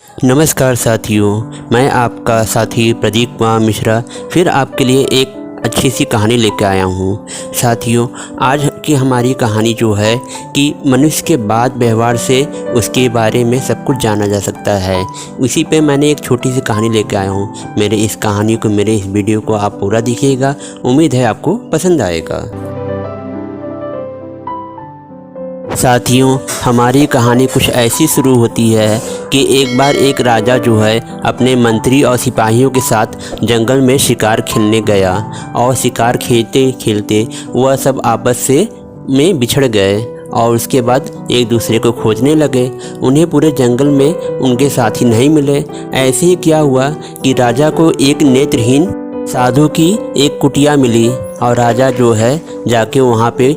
नमस्कार साथियों, मैं आपका साथी प्रदीप कुमार मिश्रा फिर आपके लिए एक अच्छी सी कहानी लेकर आया हूँ। साथियों, आज की हमारी कहानी जो है कि मनुष्य के बाद व्यवहार से उसके बारे में सब कुछ जाना जा सकता है। उसी पे मैंने एक छोटी सी कहानी लेकर आया हूँ। मेरे इस कहानी को, मेरे इस वीडियो को आप पूरा देखिएगा। उम्मीद है आपको पसंद आएगा। साथियों, हमारी कहानी कुछ ऐसी शुरू होती है कि एक बार एक राजा जो है अपने मंत्री और सिपाहियों के साथ जंगल में शिकार खेलने गया और शिकार खेलते खेलते वह सब आपस में बिछड़ गए और उसके बाद एक दूसरे को खोजने लगे। उन्हें पूरे जंगल में उनके साथी नहीं मिले। ऐसे ही क्या हुआ कि राजा को एक नेत्रहीन साधु की एक कुटिया मिली और राजा जो है जाके वहाँ पे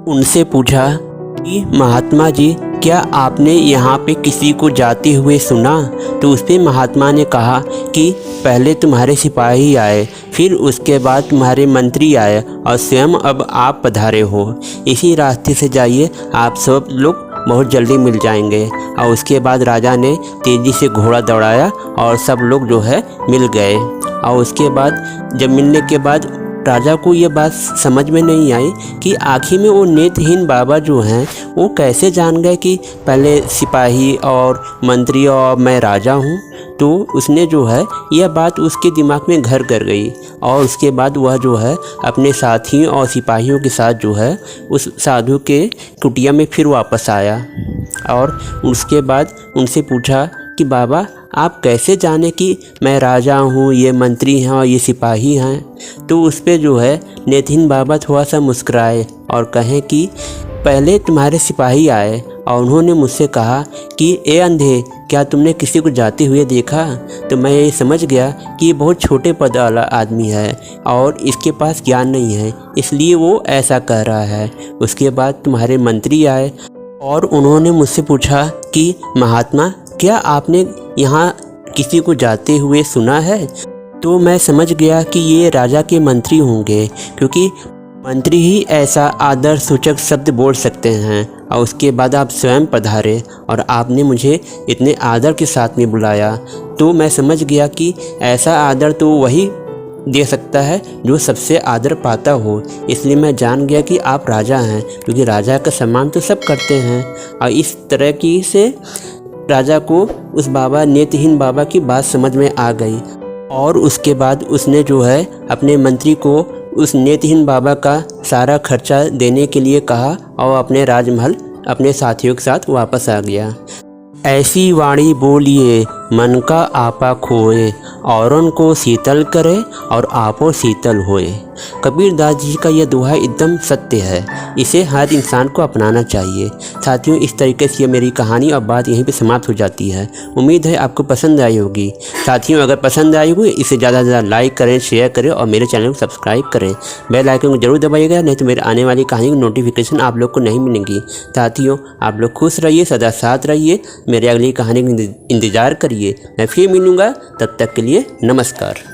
उनसे पूछा कि महात्मा जी, क्या आपने यहाँ पे किसी को जाते हुए सुना? तो उस पे महात्मा ने कहा कि पहले तुम्हारे सिपाही आए, फिर उसके बाद तुम्हारे मंत्री आए और स्वयं अब आप पधारे हो। इसी रास्ते से जाइए, आप सब लोग बहुत जल्दी मिल जाएंगे। और उसके बाद राजा ने तेज़ी से घोड़ा दौड़ाया और सब लोग जो है मिल गए। और उसके बाद जब मिलने के बाद राजा को ये बात समझ में नहीं आई कि आखिर में वो नेत्रहीन बाबा जो हैं वो कैसे जान गए कि पहले सिपाही और मंत्री और मैं राजा हूँ। तो उसने जो है यह बात उसके दिमाग में घर कर गई और उसके बाद वह जो है अपने साथियों और सिपाहियों के साथ जो है उस साधु के कुटिया में फिर वापस आया और उसके बाद उनसे पूछा कि बाबा, आप कैसे जाने कि मैं राजा हूँ, ये मंत्री हैं और ये सिपाही हैं? तो उस पे जो है नेत्रहीन बाबा थोड़ा सा मुस्कुराए और कहें कि पहले तुम्हारे सिपाही आए और उन्होंने मुझसे कहा कि ए अंधे, क्या तुमने किसी को जाते हुए देखा? तो मैं ये समझ गया कि ये बहुत छोटे पद वाला आदमी है और इसके पास ज्ञान नहीं है, इसलिए वो ऐसा कह रहा है। उसके बाद तुम्हारे मंत्री आए और उन्होंने मुझसे पूछा कि महात्मा, क्या आपने यहाँ किसी को जाते हुए सुना है? तो मैं समझ गया कि ये राजा के मंत्री होंगे, क्योंकि मंत्री ही ऐसा आदर सूचक शब्द बोल सकते हैं। और उसके बाद आप स्वयं पधारे और आपने मुझे इतने आदर के साथ में बुलाया। तो मैं समझ गया कि ऐसा आदर तो वही दे सकता है जो सबसे आदर पाता हो। इसलिए मैं जान गया कि आप राजा हैं, क्योंकि राजा का सम्मान तो सब करते हैं। और इस तरह की से राजा को उस बाबा नेत्रहीन बाबा की बात समझ में आ गई और उसके बाद उसने जो है अपने मंत्री को उस नेत्रहीन बाबा का सारा खर्चा देने के लिए कहा और अपने राजमहल अपने साथियों के साथ वापस आ गया। ऐसी वाणी बोलिए मन का आपा खोए, औरों को शीतल करे और आपो शीतल होए। कबीरदास जी का यह दोहा एकदम सत्य है, इसे हर इंसान को अपनाना चाहिए। साथियों, इस तरीके से मेरी कहानी और बात यहीं पे समाप्त हो जाती है। उम्मीद है आपको पसंद आई होगी। साथियों, अगर पसंद आई होगी इसे ज़्यादा से ज़्यादा लाइक करें, शेयर करें और मेरे चैनल को सब्सक्राइब करें। बेल आइकन को जरूर दबाइएगा, नहीं तो मेरे आने वाली कहानी की नोटिफिकेशन आप लोग को नहीं मिलेंगी। साथियों, आप लोग खुश रहिए, सदा साथ रहिए, मेरे अगली कहानी का इंतज़ार करिए। मैं फिर मिलूँगा, तब तक के लिए नमस्कार।